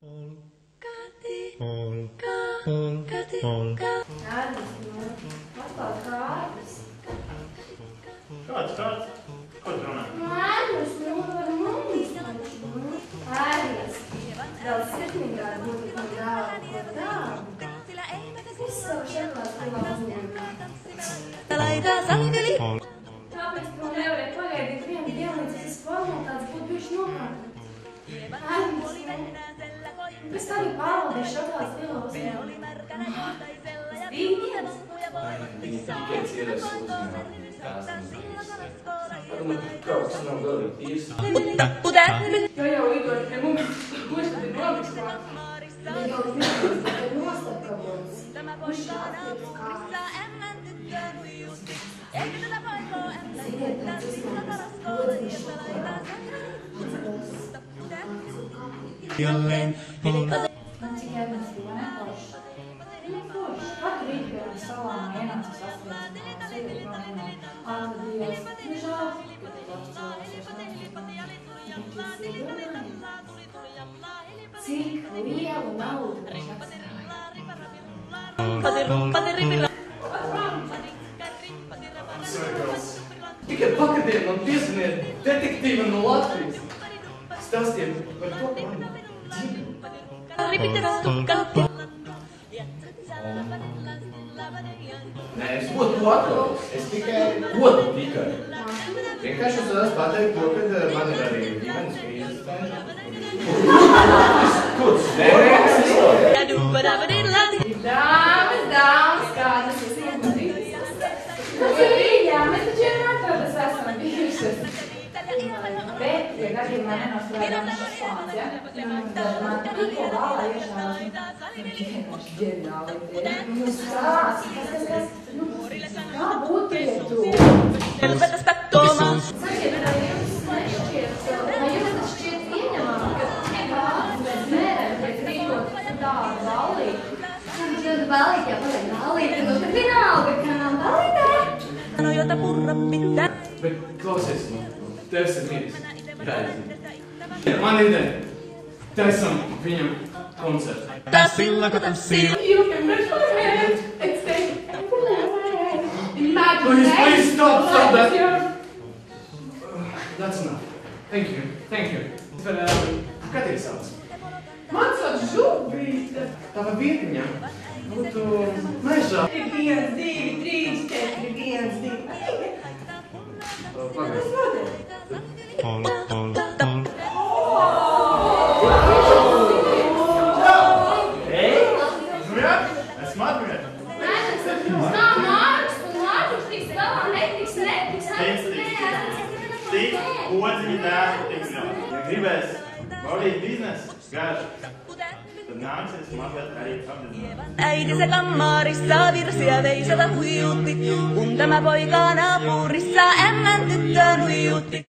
Kāds? Ko tu runā? Ērglis, nevar mums. Ērglis. Vēl sirsnīgāk būtu par dāvu, ko dāvu. Viss savu šeklās pilā uzņēmu. Tāpēc, ka nevarēja pagaidīt vienu dienu, līdz es formulētāts būtu bijuši nokārtot. Ērglis, pēc tam ir pārvaldījuši šoklās pilā uzņēmu. Spīdienas. Viņi tikai ciedas uzņēmu. Padomāju, ka kaut kas nav galīgi tīrs. Jau lidot pie mums, kurš tad ir noviskāt. Ja jau lidot, tad ir nostapkabots. Kurš atliks kāds. Ziniet, tāds uzmanības, godīgi šokolā. Cik jēdnes ir, vai ne forši? Forši. Katru rītu pie mums salām ienāca sasviecināt, sajūt manimā. Ātri Dievs, nu žēl, ka tu labs cilvēks. Cik lielu naudu viņš atstāja? Tikai pakadiet man piesaniet detektīva no Latvijas. Stāstiet par to, ka man dzīvo. Nē, es godu atvaros. Es tikai godu tikai. Vienkārši es vēlos pateikt to, ka man ir arī ģimenes krīzes mēģi. Ko tas neveiks istorija? Dāmas, kādas jūs iepazīstas? Tas ir Rīgā, mēs taču vienmēr esam bijušas. Bet, ja gadījumā nenoslēdām šis plāns, ja? Tad man tikko galā iešāvās, vienkārši ģeniāli tie. Nu, stāsts, kas, kā būtu, ja tu? Sakiet, vai jums tas šķiet ieņemami, ka kāds mēs mērēm tiek rīkot tādu ballīti? Tādu ballīti, jā, pagaid, ballīti, nu tad vienalga, ka nav ballītē. Bet klausies, tevs ir mīris. Jāizdien. Man ir ideja. Taisam viņam koncertu. You can measure my hand and say, Please stop that. That's enough. Thank you. Kā tevi sauc? Man sauc Žubrīte. Tava vietiņa būtu mežā. 1, 2, 3, 4, 1, 2. Pagaid. Ei, zujāt? Esmu atbrīd. Nav Mārks un Mārkus tiks galā, netiks. Tik, odziņi dēļ, tiks nav. Ja gribēs baudīt biznesu, gāžu, tad nāksies mazliet arī apdzināt. Äitinsä kammarissa virsiä veisata huijutti, kun tämä poika naapurissa ämmän tyttöön huijutti.